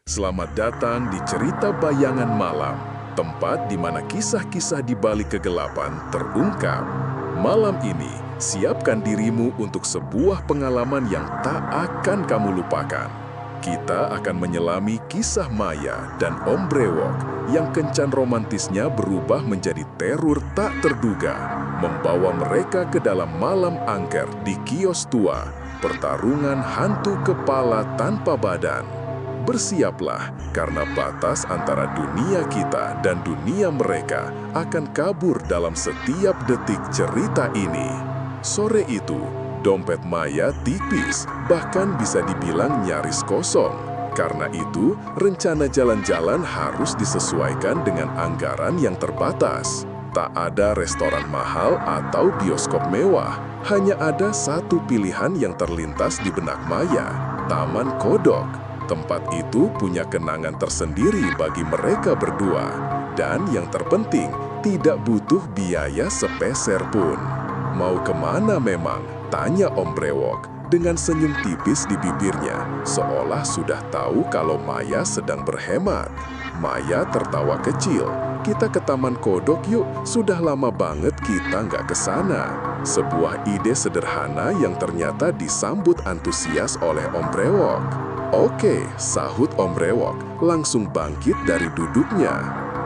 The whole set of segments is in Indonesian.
Selamat datang di Cerita Bayangan Malam, tempat di mana kisah-kisah di balik kegelapan terungkap. Malam ini, siapkan dirimu untuk sebuah pengalaman yang tak akan kamu lupakan. Kita akan menyelami kisah Maya dan Om Brewok yang kencan romantisnya berubah menjadi teror tak terduga, membawa mereka ke dalam malam angker di kios tua, pertarungan hantu kepala tanpa badan. Bersiaplah, karena batas antara dunia kita dan dunia mereka akan kabur dalam setiap detik cerita ini. Sore itu, dompet Maya tipis, bahkan bisa dibilang nyaris kosong. Karena itu, rencana jalan-jalan harus disesuaikan dengan anggaran yang terbatas. Tak ada restoran mahal atau bioskop mewah, hanya ada satu pilihan yang terlintas di benak Maya, Taman Kodok. Tempat itu punya kenangan tersendiri bagi mereka berdua. Dan yang terpenting, tidak butuh biaya sepeser pun. Mau kemana memang? Tanya Om Brewok dengan senyum tipis di bibirnya, seolah sudah tahu kalau Maya sedang berhemat. Maya tertawa kecil. Kita ke Taman Kodok yuk, sudah lama banget kita nggak ke sana. Sebuah ide sederhana yang ternyata disambut antusias oleh Om Brewok. Oke, sahut Om Brewok, langsung bangkit dari duduknya.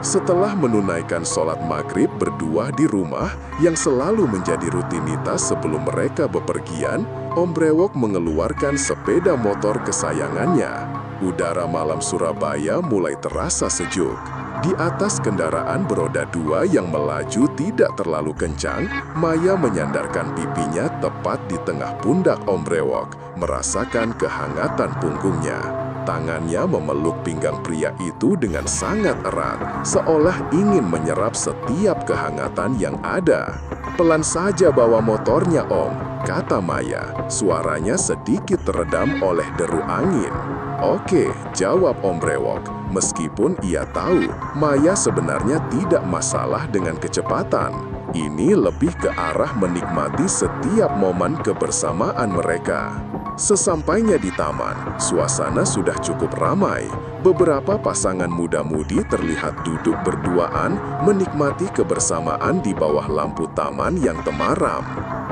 Setelah menunaikan sholat maghrib berdua di rumah yang selalu menjadi rutinitas sebelum mereka bepergian, Om Brewok mengeluarkan sepeda motor kesayangannya. Udara malam Surabaya mulai terasa sejuk. Di atas kendaraan beroda dua yang melaju tidak terlalu kencang, Maya menyandarkan pipinya tepat di tengah pundak Om Brewok, merasakan kehangatan punggungnya. Tangannya memeluk pinggang pria itu dengan sangat erat, seolah ingin menyerap setiap kehangatan yang ada. Pelan saja bawa motornya, Om, kata Maya. Suaranya sedikit teredam oleh deru angin. Oke, jawab Om Brewok. Meskipun ia tahu, Maya sebenarnya tidak masalah dengan kecepatan. Ini lebih ke arah menikmati setiap momen kebersamaan mereka. Sesampainya di taman, suasana sudah cukup ramai. Beberapa pasangan muda-mudi terlihat duduk berduaan, menikmati kebersamaan di bawah lampu taman yang temaram.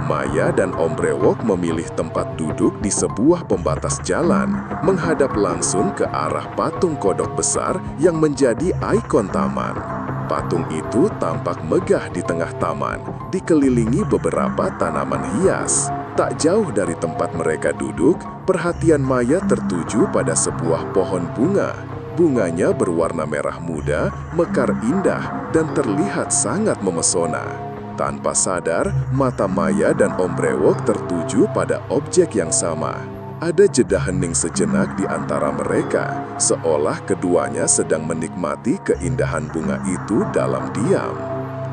Maya dan Om Brewok memilih tempat duduk di sebuah pembatas jalan, menghadap langsung ke arah patung kodok besar yang menjadi ikon taman. Patung itu tampak megah di tengah taman, dikelilingi beberapa tanaman hias. Tak jauh dari tempat mereka duduk, perhatian Maya tertuju pada sebuah pohon bunga. Bunganya berwarna merah muda, mekar indah, dan terlihat sangat memesona. Tanpa sadar, mata Maya dan Om Brewok tertuju pada objek yang sama. Ada jeda hening sejenak di antara mereka, seolah keduanya sedang menikmati keindahan bunga itu dalam diam.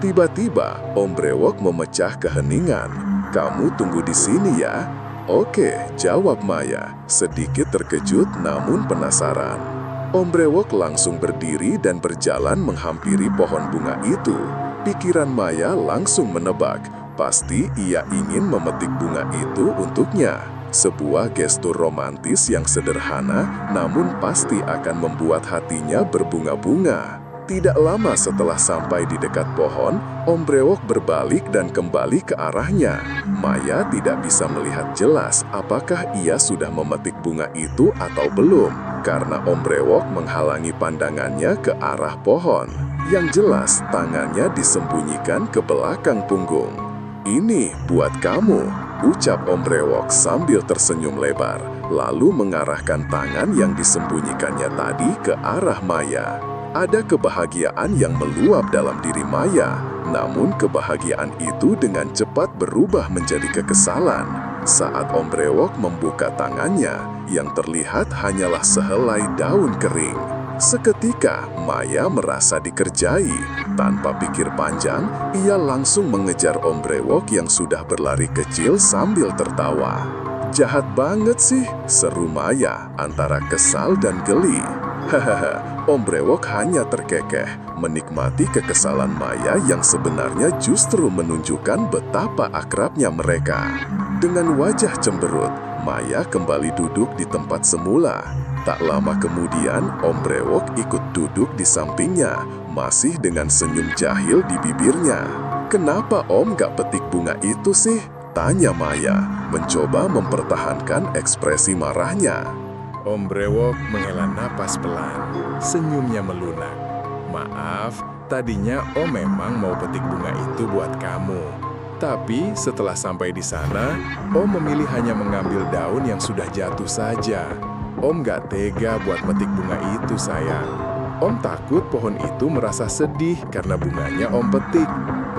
Tiba-tiba, Om Brewok memecah keheningan. Kamu tunggu di sini ya? Oke, jawab Maya, sedikit terkejut namun penasaran. Om Brewok langsung berdiri dan berjalan menghampiri pohon bunga itu. Pikiran Maya langsung menebak, pasti ia ingin memetik bunga itu untuknya. Sebuah gestur romantis yang sederhana, namun pasti akan membuat hatinya berbunga-bunga. Tidak lama setelah sampai di dekat pohon, Om Brewok berbalik dan kembali ke arahnya. Maya tidak bisa melihat jelas apakah ia sudah memetik bunga itu atau belum, karena Om Brewok menghalangi pandangannya ke arah pohon. Yang jelas, tangannya disembunyikan ke belakang punggung. Ini buat kamu, ucap Om Brewok sambil tersenyum lebar, lalu mengarahkan tangan yang disembunyikannya tadi ke arah Maya. Ada kebahagiaan yang meluap dalam diri Maya, namun kebahagiaan itu dengan cepat berubah menjadi kekesalan. Saat Om Brewok membuka tangannya, yang terlihat hanyalah sehelai daun kering. Seketika, Maya merasa dikerjai. Tanpa pikir panjang, ia langsung mengejar Om Brewok yang sudah berlari kecil sambil tertawa. Jahat banget sih, seru Maya antara kesal dan geli. Hahaha, Om Brewok hanya terkekeh, menikmati kekesalan Maya yang sebenarnya justru menunjukkan betapa akrabnya mereka. Dengan wajah cemberut, Maya kembali duduk di tempat semula. Tak lama kemudian, Om Brewok ikut duduk di sampingnya, masih dengan senyum jahil di bibirnya. "Kenapa Om gak petik bunga itu sih?" tanya Maya, mencoba mempertahankan ekspresi marahnya. Om Brewok menghela napas pelan, senyumnya melunak. "Maaf, tadinya Om memang mau petik bunga itu buat kamu. Tapi setelah sampai di sana, Om memilih hanya mengambil daun yang sudah jatuh saja. Om gak tega buat metik bunga itu, sayang. Om takut pohon itu merasa sedih karena bunganya Om petik.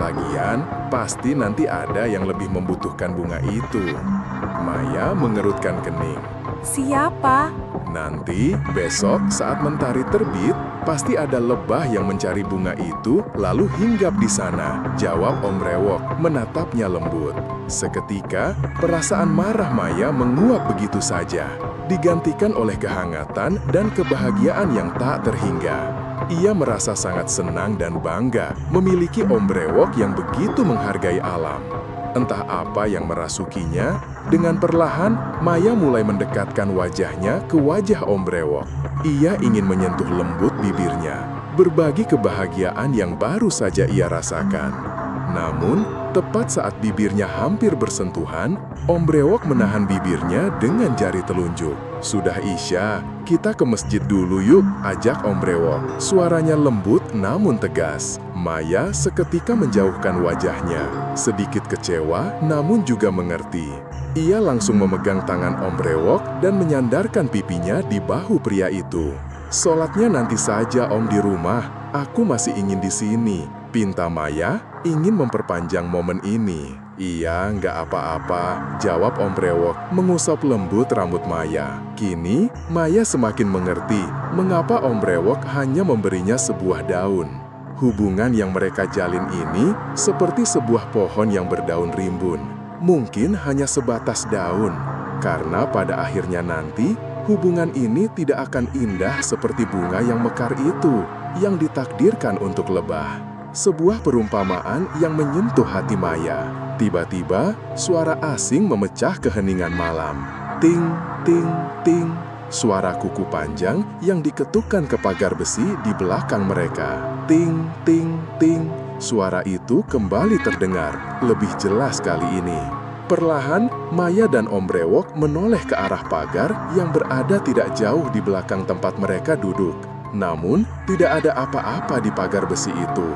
Lagian, pasti nanti ada yang lebih membutuhkan bunga itu." Maya mengerutkan kening. Siapa? "Nanti, besok saat mentari terbit, pasti ada lebah yang mencari bunga itu lalu hinggap di sana," jawab Om Brewok, menatapnya lembut. Seketika, perasaan marah Maya menguap begitu saja, digantikan oleh kehangatan dan kebahagiaan yang tak terhingga. Ia merasa sangat senang dan bangga memiliki Om Brewok yang begitu menghargai alam. Entah apa yang merasukinya, dengan perlahan Maya mulai mendekatkan wajahnya ke wajah Om Brewok. Ia ingin menyentuh lembut bibirnya, berbagi kebahagiaan yang baru saja ia rasakan. Namun, tepat saat bibirnya hampir bersentuhan, Om Brewok menahan bibirnya dengan jari telunjuk. "Sudah Isya, kita ke masjid dulu yuk," ajak Om Brewok. Suaranya lembut namun tegas. Maya seketika menjauhkan wajahnya, sedikit kecewa namun juga mengerti. Ia langsung memegang tangan Om Brewok dan menyandarkan pipinya di bahu pria itu. "Sholatnya nanti saja Om di rumah, aku masih ingin di sini," pinta Maya, ingin memperpanjang momen ini. "Iya, nggak apa-apa," jawab Om Brewok, mengusap lembut rambut Maya. Kini, Maya semakin mengerti mengapa Om Brewok hanya memberinya sebuah daun. Hubungan yang mereka jalin ini seperti sebuah pohon yang berdaun rimbun. Mungkin hanya sebatas daun, karena pada akhirnya nanti, hubungan ini tidak akan indah seperti bunga yang mekar itu, yang ditakdirkan untuk lebah. Sebuah perumpamaan yang menyentuh hati Maya. Tiba-tiba, suara asing memecah keheningan malam. Ting, ting, ting. Suara kuku panjang yang diketukkan ke pagar besi di belakang mereka. Ting, ting, ting. Suara itu kembali terdengar, lebih jelas kali ini. Perlahan, Maya dan Om Brewok menoleh ke arah pagar yang berada tidak jauh di belakang tempat mereka duduk. Namun, tidak ada apa-apa di pagar besi itu.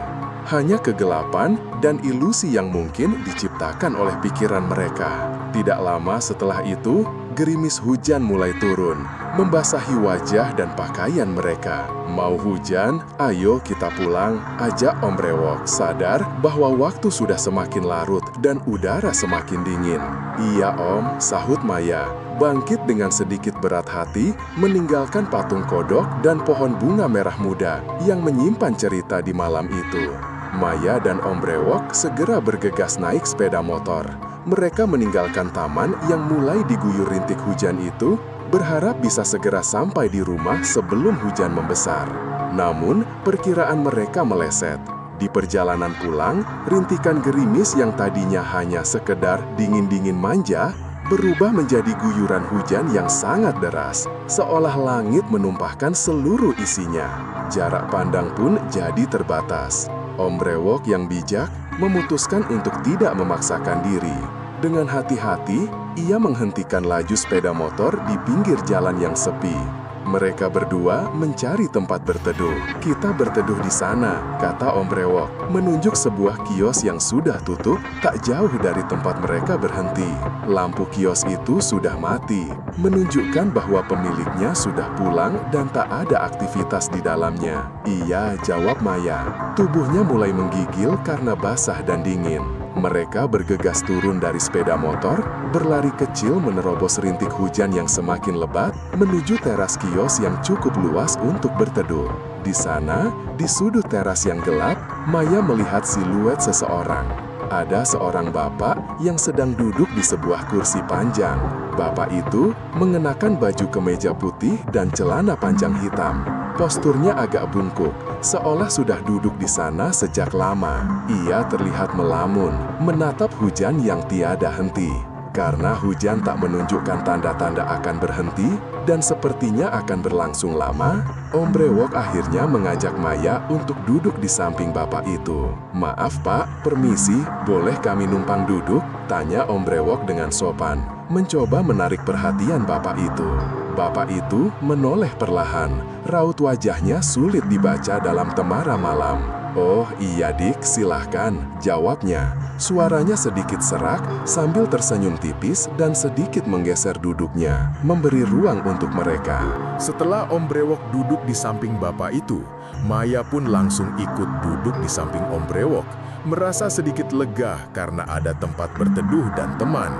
Hanya kegelapan dan ilusi yang mungkin diciptakan oleh pikiran mereka. Tidak lama setelah itu, gerimis hujan mulai turun, membasahi wajah dan pakaian mereka. "Mau hujan? Ayo kita pulang," ajak Om Brewok, sadar bahwa waktu sudah semakin larut dan udara semakin dingin. "Iya Om," sahut Maya, bangkit dengan sedikit berat hati, meninggalkan patung kodok dan pohon bunga merah muda yang menyimpan cerita di malam itu. Maya dan Om Brewok segera bergegas naik sepeda motor. Mereka meninggalkan taman yang mulai diguyur rintik hujan itu, berharap bisa segera sampai di rumah sebelum hujan membesar. Namun, perkiraan mereka meleset. Di perjalanan pulang, rintikan gerimis yang tadinya hanya sekedar dingin-dingin manja, berubah menjadi guyuran hujan yang sangat deras, seolah langit menumpahkan seluruh isinya. Jarak pandang pun jadi terbatas. Om Brewok yang bijak memutuskan untuk tidak memaksakan diri. Dengan hati-hati, ia menghentikan laju sepeda motor di pinggir jalan yang sepi. Mereka berdua mencari tempat berteduh. "Kita berteduh di sana," kata Om Brewok, menunjuk sebuah kios yang sudah tutup tak jauh dari tempat mereka berhenti. Lampu kios itu sudah mati, menunjukkan bahwa pemiliknya sudah pulang dan tak ada aktivitas di dalamnya. "Iya," jawab Maya. Tubuhnya mulai menggigil karena basah dan dingin. Mereka bergegas turun dari sepeda motor, berlari kecil menerobos rintik hujan yang semakin lebat, menuju teras kios yang cukup luas untuk berteduh. Di sana, di sudut teras yang gelap, Maya melihat siluet seseorang. Ada seorang bapak yang sedang duduk di sebuah kursi panjang. Bapak itu mengenakan baju kemeja putih dan celana panjang hitam. Posturnya agak bungkuk, seolah sudah duduk di sana sejak lama. Ia terlihat melamun, menatap hujan yang tiada henti. Karena hujan tak menunjukkan tanda-tanda akan berhenti dan sepertinya akan berlangsung lama, Om Brewok akhirnya mengajak Maya untuk duduk di samping bapak itu. "Maaf Pak, permisi, boleh kami numpang duduk?" tanya Om Brewok dengan sopan, mencoba menarik perhatian bapak itu. Bapak itu menoleh perlahan, raut wajahnya sulit dibaca dalam temara malam. "Oh iya dik, silahkan," jawabnya. Suaranya sedikit serak sambil tersenyum tipis dan sedikit menggeser duduknya, memberi ruang untuk mereka. Setelah Om Brewok duduk di samping bapak itu, Maya pun langsung ikut duduk di samping Om Brewok, merasa sedikit lega karena ada tempat berteduh dan teman.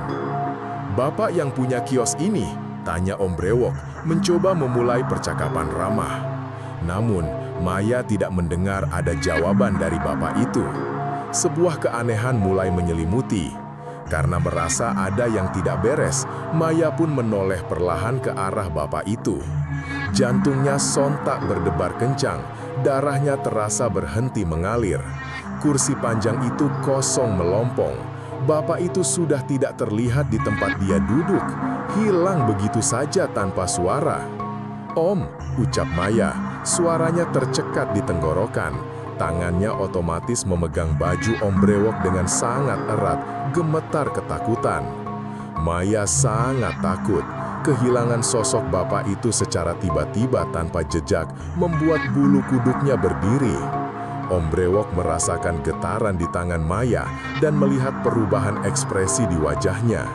"Bapak yang punya kios ini?" tanya Om Brewok, mencoba memulai percakapan ramah. Namun, Maya tidak mendengar ada jawaban dari bapak itu. Sebuah keanehan mulai menyelimuti. Karena merasa ada yang tidak beres, Maya pun menoleh perlahan ke arah bapak itu. Jantungnya sontak berdebar kencang, darahnya terasa berhenti mengalir. Kursi panjang itu kosong melompong. Bapak itu sudah tidak terlihat di tempat dia duduk, hilang begitu saja tanpa suara. "Om," ucap Maya, suaranya tercekat di tenggorokan. Tangannya otomatis memegang baju Om Brewok dengan sangat erat, gemetar ketakutan. Maya sangat takut. Kehilangan sosok bapak itu secara tiba-tiba tanpa jejak membuat bulu kuduknya berdiri. Om Brewok merasakan getaran di tangan Maya dan melihat perubahan ekspresi di wajahnya.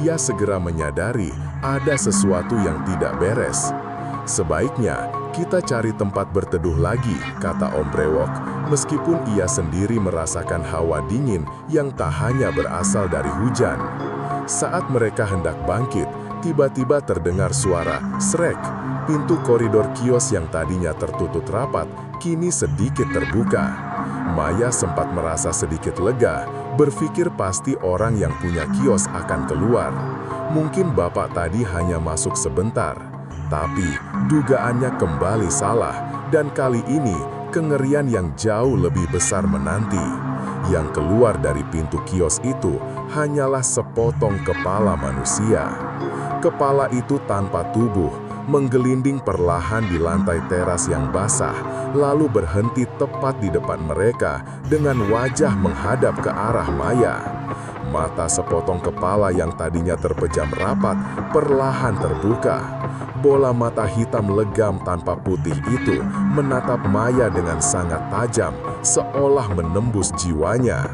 Ia segera menyadari ada sesuatu yang tidak beres. "Sebaiknya kita cari tempat berteduh lagi," kata Om Brewok, meskipun ia sendiri merasakan hawa dingin yang tak hanya berasal dari hujan. Saat mereka hendak bangkit, tiba-tiba terdengar suara srek. Pintu koridor kios yang tadinya tertutup rapat, kini sedikit terbuka. Maya sempat merasa sedikit lega, berpikir pasti orang yang punya kios akan keluar. Mungkin bapak tadi hanya masuk sebentar. Tapi dugaannya kembali salah, dan kali ini kengerian yang jauh lebih besar menanti. Yang keluar dari pintu kios itu hanyalah sepotong kepala manusia. Kepala itu tanpa tubuh, menggelinding perlahan di lantai teras yang basah, lalu berhenti tepat di depan mereka dengan wajah menghadap ke arah Maya. Mata sepotong kepala yang tadinya terpejam rapat perlahan terbuka. Bola mata hitam legam tanpa putih itu menatap Maya dengan sangat tajam, seolah menembus jiwanya.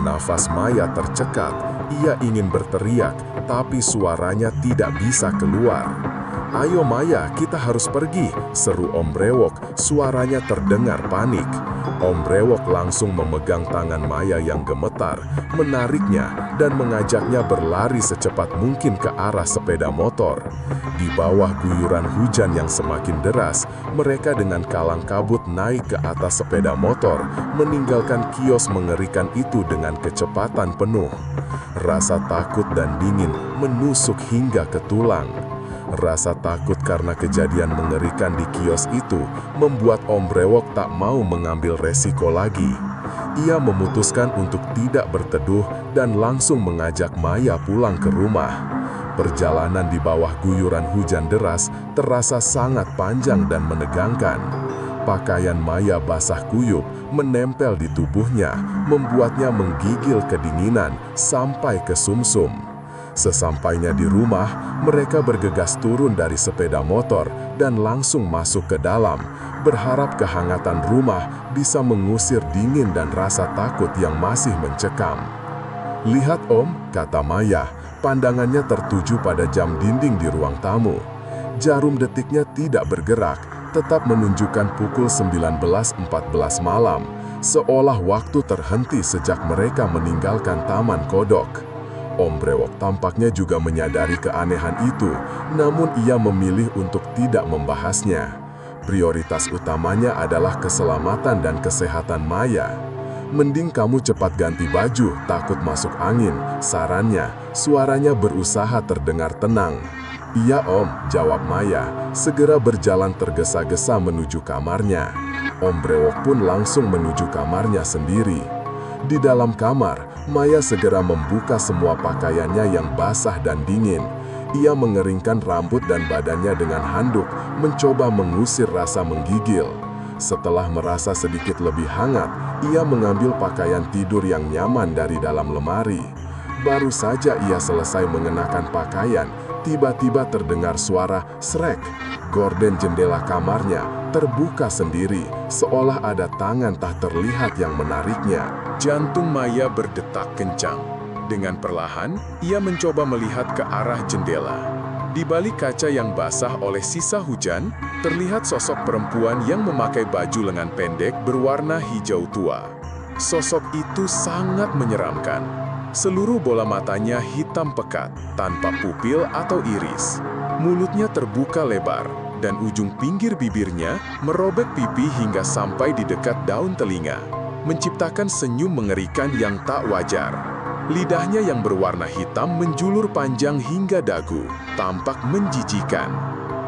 Nafas Maya tercekat, ia ingin berteriak, tapi suaranya tidak bisa keluar. "Ayo Maya, kita harus pergi," seru Om Brewok, suaranya terdengar panik. Om Brewok langsung memegang tangan Maya yang gemetar, menariknya dan mengajaknya berlari secepat mungkin ke arah sepeda motor. Di bawah guyuran hujan yang semakin deras, mereka dengan kalang kabut naik ke atas sepeda motor, meninggalkan kios mengerikan itu dengan kecepatan penuh. Rasa takut dan dingin menusuk hingga ke tulang. Rasa takut karena kejadian mengerikan di kios itu membuat Om Brewok tak mau mengambil resiko lagi. Ia memutuskan untuk tidak berteduh dan langsung mengajak Maya pulang ke rumah. Perjalanan di bawah guyuran hujan deras terasa sangat panjang dan menegangkan. Pakaian Maya basah kuyup menempel di tubuhnya, membuatnya menggigil kedinginan sampai ke sumsum. Sesampainya di rumah, mereka bergegas turun dari sepeda motor dan langsung masuk ke dalam, berharap kehangatan rumah bisa mengusir dingin dan rasa takut yang masih mencekam. "Lihat Om," kata Maya, pandangannya tertuju pada jam dinding di ruang tamu. Jarum detiknya tidak bergerak, tetap menunjukkan pukul 19.14 malam, seolah waktu terhenti sejak mereka meninggalkan Taman Kodok. Om Brewok tampaknya juga menyadari keanehan itu, namun ia memilih untuk tidak membahasnya. Prioritas utamanya adalah keselamatan dan kesehatan Maya. "Mending kamu cepat ganti baju, takut masuk angin," sarannya. Suaranya berusaha terdengar tenang. "Iya Om," jawab Maya, segera berjalan tergesa-gesa menuju kamarnya. Om Brewok pun langsung menuju kamarnya sendiri. Di dalam kamar, Maya segera membuka semua pakaiannya yang basah dan dingin. Ia mengeringkan rambut dan badannya dengan handuk, mencoba mengusir rasa menggigil. Setelah merasa sedikit lebih hangat, ia mengambil pakaian tidur yang nyaman dari dalam lemari. Baru saja ia selesai mengenakan pakaian, tiba-tiba terdengar suara srek. Gorden jendela kamarnya terbuka sendiri, seolah ada tangan tak terlihat yang menariknya. Jantung Maya berdetak kencang. Dengan perlahan, ia mencoba melihat ke arah jendela. Di balik kaca yang basah oleh sisa hujan, terlihat sosok perempuan yang memakai baju lengan pendek berwarna hijau tua. Sosok itu sangat menyeramkan. Seluruh bola matanya hitam pekat, tanpa pupil atau iris. Mulutnya terbuka lebar, dan ujung pinggir bibirnya merobek pipi hingga sampai di dekat daun telinga, menciptakan senyum mengerikan yang tak wajar. Lidahnya yang berwarna hitam menjulur panjang hingga dagu, tampak menjijikan.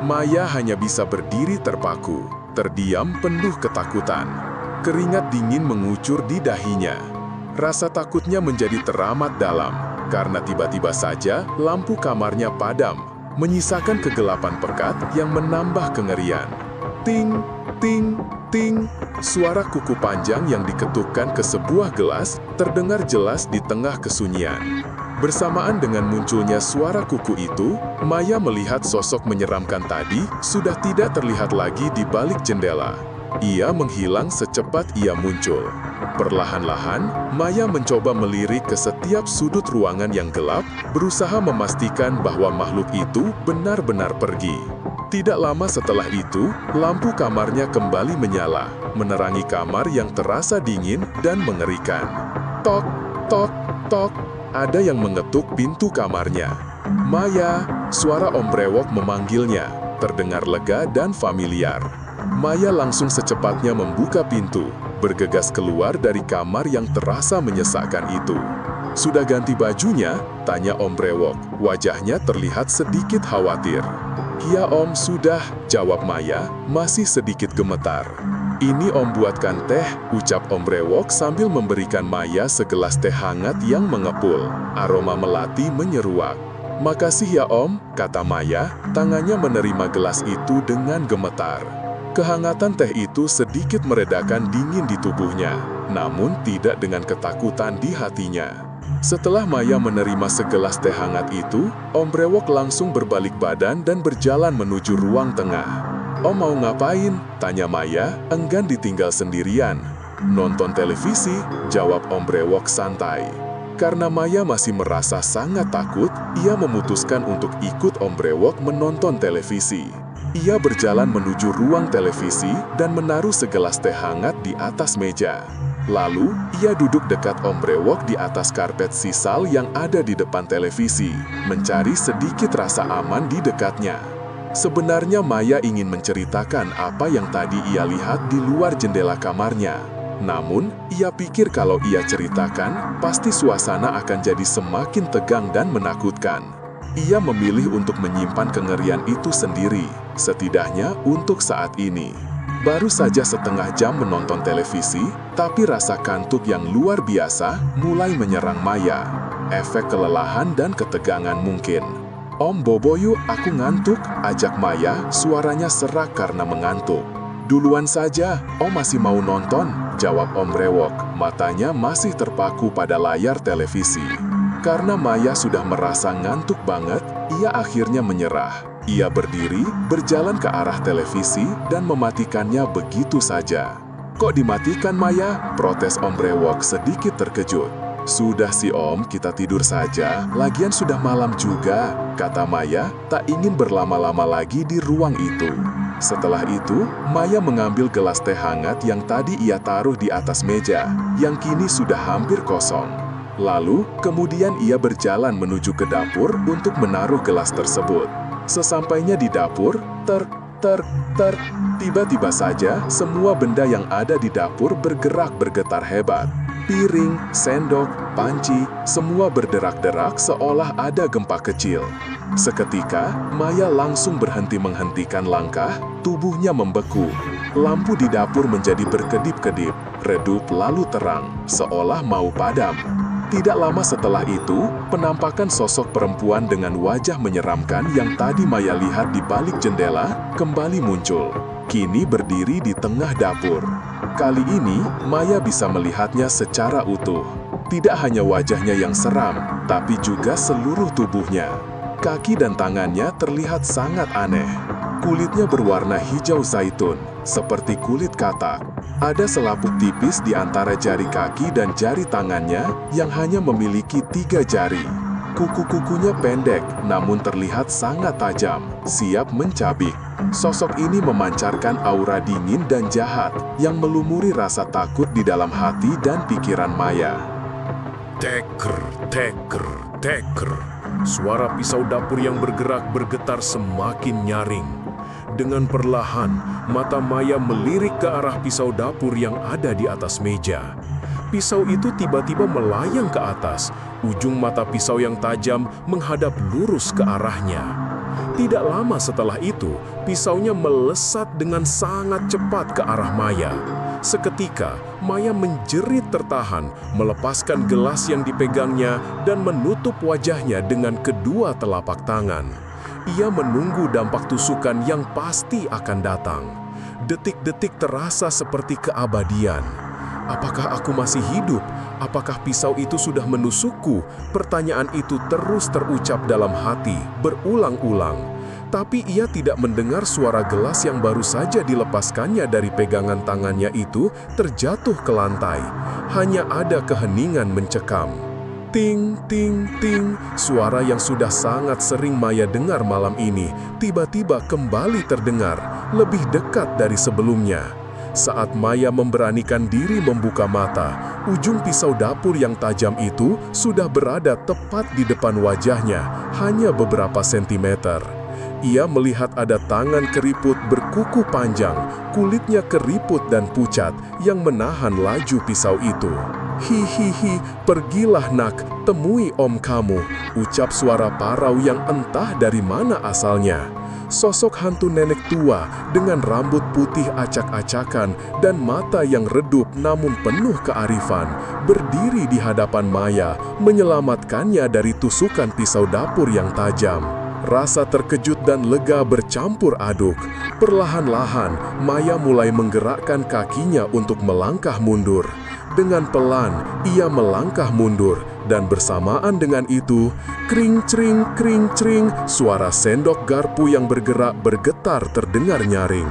Maya hanya bisa berdiri terpaku, terdiam penuh ketakutan. Keringat dingin mengucur di dahinya. Rasa takutnya menjadi teramat dalam, karena tiba-tiba saja lampu kamarnya padam, menyisakan kegelapan pekat yang menambah kengerian. Ting, ting, ting, suara kuku panjang yang diketukkan ke sebuah gelas terdengar jelas di tengah kesunyian. Bersamaan dengan munculnya suara kuku itu, Maya melihat sosok menyeramkan tadi sudah tidak terlihat lagi di balik jendela. Ia menghilang secepat ia muncul. Perlahan-lahan, Maya mencoba melirik ke setiap sudut ruangan yang gelap, berusaha memastikan bahwa makhluk itu benar-benar pergi. Tidak lama setelah itu, lampu kamarnya kembali menyala, menerangi kamar yang terasa dingin dan mengerikan. Tok, tok, tok, ada yang mengetuk pintu kamarnya. Maya, suara Om Brewok memanggilnya, terdengar lega dan familiar. Maya langsung secepatnya membuka pintu, bergegas keluar dari kamar yang terasa menyesakkan itu. Sudah ganti bajunya? Tanya Om Brewok. Wajahnya terlihat sedikit khawatir. Ya Om, sudah, jawab Maya, masih sedikit gemetar. Ini Om buatkan teh, ucap Om Brewok sambil memberikan Maya segelas teh hangat yang mengepul. Aroma melati menyeruak. Makasih ya Om, kata Maya, tangannya menerima gelas itu dengan gemetar. Kehangatan teh itu sedikit meredakan dingin di tubuhnya, namun tidak dengan ketakutan di hatinya. Setelah Maya menerima segelas teh hangat itu, Om Brewok langsung berbalik badan dan berjalan menuju ruang tengah. Om mau ngapain? Tanya Maya, enggan ditinggal sendirian. Nonton televisi, jawab Om Brewok santai. Karena Maya masih merasa sangat takut, ia memutuskan untuk ikut Om Brewok menonton televisi. Ia berjalan menuju ruang televisi dan menaruh segelas teh hangat di atas meja. Lalu, ia duduk dekat Om Brewok di atas karpet sisal yang ada di depan televisi, mencari sedikit rasa aman di dekatnya. Sebenarnya Maya ingin menceritakan apa yang tadi ia lihat di luar jendela kamarnya. Namun, ia pikir kalau ia ceritakan, pasti suasana akan jadi semakin tegang dan menakutkan. Ia memilih untuk menyimpan kengerian itu sendiri, setidaknya untuk saat ini. Baru saja setengah jam menonton televisi, tapi rasa kantuk yang luar biasa mulai menyerang Maya. Efek kelelahan dan ketegangan mungkin. Om bobo yuk, aku ngantuk, ajak Maya, suaranya serak karena mengantuk. Duluan saja, Om masih mau nonton, jawab Om Brewok, matanya masih terpaku pada layar televisi. Karena Maya sudah merasa ngantuk banget, ia akhirnya menyerah. Ia berdiri, berjalan ke arah televisi, dan mematikannya begitu saja. Kok dimatikan Maya? Protes Om Brewok sedikit terkejut. Sudah si Om, kita tidur saja, lagian sudah malam juga, kata Maya, tak ingin berlama-lama lagi di ruang itu. Setelah itu, Maya mengambil gelas teh hangat yang tadi ia taruh di atas meja, yang kini sudah hampir kosong. Lalu, kemudian ia berjalan menuju ke dapur untuk menaruh gelas tersebut. Sesampainya di dapur, tiba-tiba saja semua benda yang ada di dapur bergerak bergetar hebat. Piring, sendok, panci, semua berderak-derak seolah ada gempa kecil. Seketika, Maya langsung berhenti menghentikan langkah, tubuhnya membeku. Lampu di dapur menjadi berkedip-kedip, redup lalu terang, seolah mau padam. Tidak lama setelah itu, penampakan sosok perempuan dengan wajah menyeramkan yang tadi Maya lihat di balik jendela kembali muncul. Kini berdiri di tengah dapur. Kali ini, Maya bisa melihatnya secara utuh. Tidak hanya wajahnya yang seram, tapi juga seluruh tubuhnya. Kaki dan tangannya terlihat sangat aneh. Kulitnya berwarna hijau zaitun, seperti kulit katak. Ada selaput tipis di antara jari kaki dan jari tangannya yang hanya memiliki 3 jari. Kuku-kukunya pendek, namun terlihat sangat tajam, siap mencabik. Sosok ini memancarkan aura dingin dan jahat yang melumuri rasa takut di dalam hati dan pikiran Maya. Teker, teker, teker. Suara pisau dapur yang bergerak bergetar semakin nyaring. Dengan perlahan, mata Maya melirik ke arah pisau dapur yang ada di atas meja. Pisau itu tiba-tiba melayang ke atas. Ujung mata pisau yang tajam menghadap lurus ke arahnya. Tidak lama setelah itu, pisaunya melesat dengan sangat cepat ke arah Maya. Seketika, Maya menjerit tertahan, melepaskan gelas yang dipegangnya dan menutup wajahnya dengan kedua telapak tangan. Ia menunggu dampak tusukan yang pasti akan datang. Detik-detik terasa seperti keabadian. Apakah aku masih hidup? Apakah pisau itu sudah menusukku? Pertanyaan itu terus terucap dalam hati, berulang-ulang. Tapi ia tidak mendengar suara gelas yang baru saja dilepaskannya dari pegangan tangannya itu terjatuh ke lantai. Hanya ada keheningan mencekam. Ting, ting, ting, suara yang sudah sangat sering Maya dengar malam ini tiba-tiba kembali terdengar, lebih dekat dari sebelumnya. Saat Maya memberanikan diri membuka mata, ujung pisau dapur yang tajam itu sudah berada tepat di depan wajahnya, hanya beberapa sentimeter. Ia melihat ada tangan keriput berkuku panjang, kulitnya keriput dan pucat yang menahan laju pisau itu. Hihihi, pergilah nak, temui om kamu, ucap suara parau yang entah dari mana asalnya. Sosok hantu nenek tua dengan rambut putih acak-acakan dan mata yang redup namun penuh kearifan, berdiri di hadapan Maya, menyelamatkannya dari tusukan pisau dapur yang tajam. Rasa terkejut dan lega bercampur aduk. Perlahan-lahan, Maya mulai menggerakkan kakinya untuk melangkah mundur. Dengan pelan, ia melangkah mundur, dan bersamaan dengan itu, kring-cring, suara sendok garpu yang bergerak bergetar terdengar nyaring.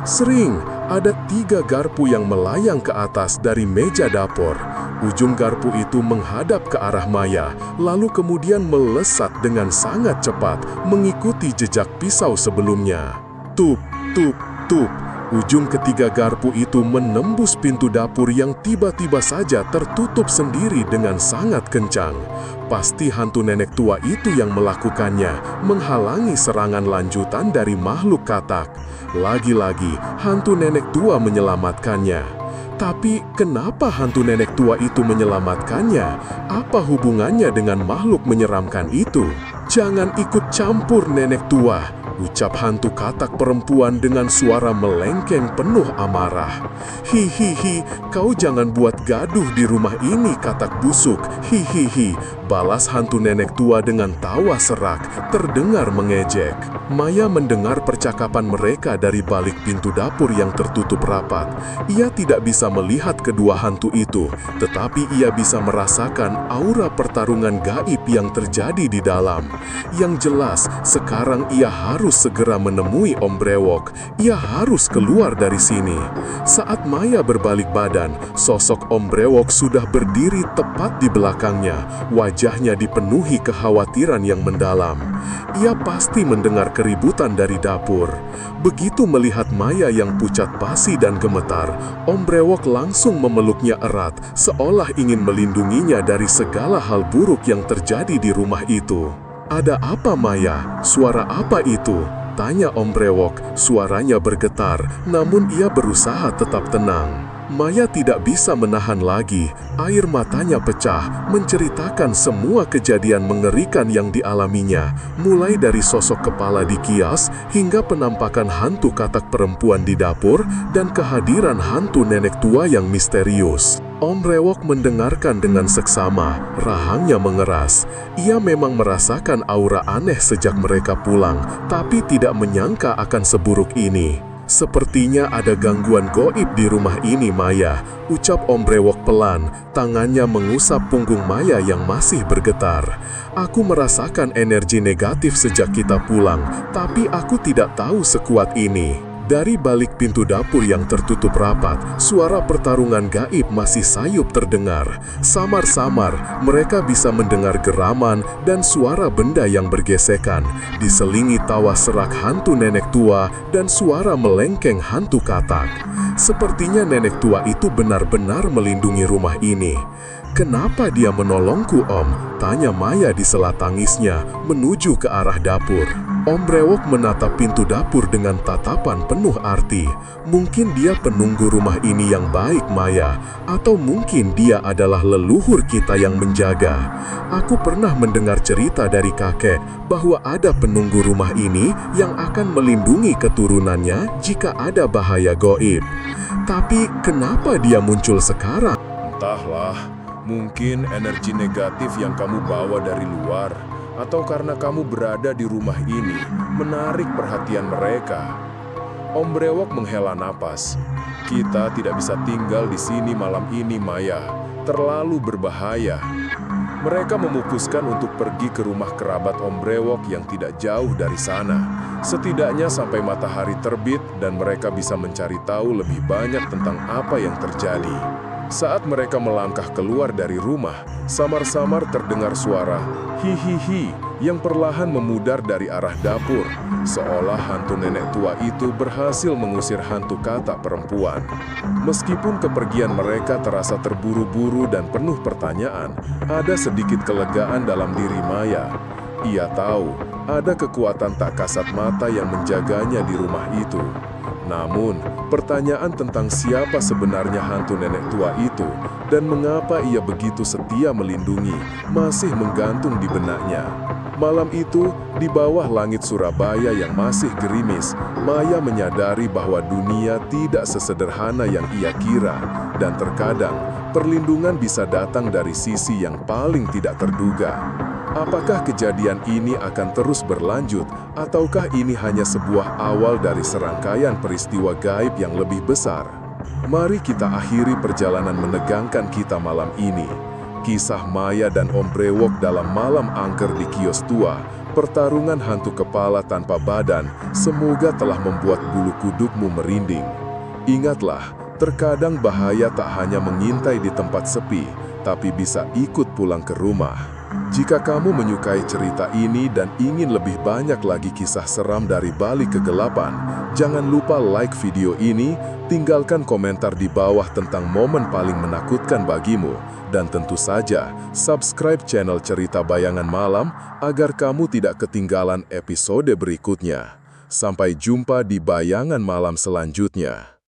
Sering, ada 3 garpu yang melayang ke atas dari meja dapur. Ujung garpu itu menghadap ke arah Maya, lalu kemudian melesat dengan sangat cepat, mengikuti jejak pisau sebelumnya. Tup, tup, tup. Ujung ketiga garpu itu menembus pintu dapur yang tiba-tiba saja tertutup sendiri dengan sangat kencang. Pasti hantu nenek tua itu yang melakukannya, menghalangi serangan lanjutan dari makhluk katak. Lagi-lagi, hantu nenek tua menyelamatkannya. Tapi kenapa hantu nenek tua itu menyelamatkannya? Apa hubungannya dengan makhluk menyeramkan itu? Jangan ikut campur nenek tua, ucap hantu katak perempuan dengan suara melengkeng penuh amarah. Hihihi, kau jangan buat gaduh di rumah ini katak busuk. Hihihi, balas hantu nenek tua dengan tawa serak, terdengar mengejek. Maya mendengar percakapan mereka dari balik pintu dapur yang tertutup rapat. Ia tidak bisa melihat kedua hantu itu, tetapi ia bisa merasakan aura pertarungan gaib yang terjadi di dalam. Yang jelas, sekarang ia harus segera menemui Om Brewok. Ia harus keluar dari sini. Saat Maya berbalik badan, sosok Om Brewok sudah berdiri tepat di belakangnya. Wajahnya dipenuhi kekhawatiran yang mendalam. Ia pasti mendengar keributan dari dapur. Begitu melihat Maya yang pucat pasi dan gemetar, Om Brewok langsung memeluknya erat, seolah ingin melindunginya dari segala hal buruk yang terjadi di rumah itu. "Ada apa, Maya? Suara apa itu?" tanya Om Brewok. Suaranya bergetar, namun ia berusaha tetap tenang. Maya tidak bisa menahan lagi. Air matanya pecah, menceritakan semua kejadian mengerikan yang dialaminya, mulai dari sosok kepala di kias hingga penampakan hantu katak perempuan di dapur dan kehadiran hantu nenek tua yang misterius. Om Rewok mendengarkan dengan seksama, rahangnya mengeras. Ia memang merasakan aura aneh sejak mereka pulang, tapi tidak menyangka akan seburuk ini. Sepertinya ada gangguan goib di rumah ini, Maya, ucap Om Rewok pelan, tangannya mengusap punggung Maya yang masih bergetar. Aku merasakan energi negatif sejak kita pulang, tapi aku tidak tahu sekuat ini. Dari balik pintu dapur yang tertutup rapat, suara pertarungan gaib masih sayup terdengar. Samar-samar, mereka bisa mendengar geraman dan suara benda yang bergesekan, diselingi tawa serak hantu nenek tua dan suara melengkeng hantu katak. Sepertinya nenek tua itu benar-benar melindungi rumah ini. "Kenapa dia menolongku, Om?" tanya Maya di sela tangisnya, menuju ke arah dapur. Om Rewok menatap pintu dapur dengan tatapan penuh arti. Mungkin dia penunggu rumah ini yang baik, Maya. Atau mungkin dia adalah leluhur kita yang menjaga. Aku pernah mendengar cerita dari kakek bahwa ada penunggu rumah ini yang akan melindungi keturunannya jika ada bahaya goib. Tapi kenapa dia muncul sekarang? Entahlah, mungkin energi negatif yang kamu bawa dari luar, atau karena kamu berada di rumah ini, menarik perhatian mereka. Om Rewok menghela napas. Kita tidak bisa tinggal di sini malam ini, Maya. Terlalu berbahaya. Mereka memutuskan untuk pergi ke rumah kerabat Om Rewok yang tidak jauh dari sana. Setidaknya sampai matahari terbit dan mereka bisa mencari tahu lebih banyak tentang apa yang terjadi. Saat mereka melangkah keluar dari rumah, samar-samar terdengar suara hihihi yang perlahan memudar dari arah dapur, seolah hantu nenek tua itu berhasil mengusir hantu katak perempuan. Meskipun kepergian mereka terasa terburu-buru dan penuh pertanyaan, ada sedikit kelegaan dalam diri Maya. Ia tahu ada kekuatan tak kasat mata yang menjaganya di rumah itu. Namun, pertanyaan tentang siapa sebenarnya hantu nenek tua itu dan mengapa ia begitu setia melindungi masih menggantung di benaknya. Malam itu, di bawah langit Surabaya yang masih gerimis, Maya menyadari bahwa dunia tidak sesederhana yang ia kira, dan terkadang perlindungan bisa datang dari sisi yang paling tidak terduga. Apakah kejadian ini akan terus berlanjut, ataukah ini hanya sebuah awal dari serangkaian peristiwa gaib yang lebih besar? Mari kita akhiri perjalanan menegangkan kita malam ini. Kisah Maya dan Om Rewok dalam malam angker di kios tua, pertarungan hantu kepala tanpa badan, semoga telah membuat bulu kudukmu merinding. Ingatlah, terkadang bahaya tak hanya mengintai di tempat sepi, tapi bisa ikut pulang ke rumah. Jika kamu menyukai cerita ini dan ingin lebih banyak lagi kisah seram dari balik kegelapan, jangan lupa like video ini, tinggalkan komentar di bawah tentang momen paling menakutkan bagimu, dan tentu saja subscribe channel Cerita Bayangan Malam agar kamu tidak ketinggalan episode berikutnya. Sampai jumpa di Bayangan Malam selanjutnya.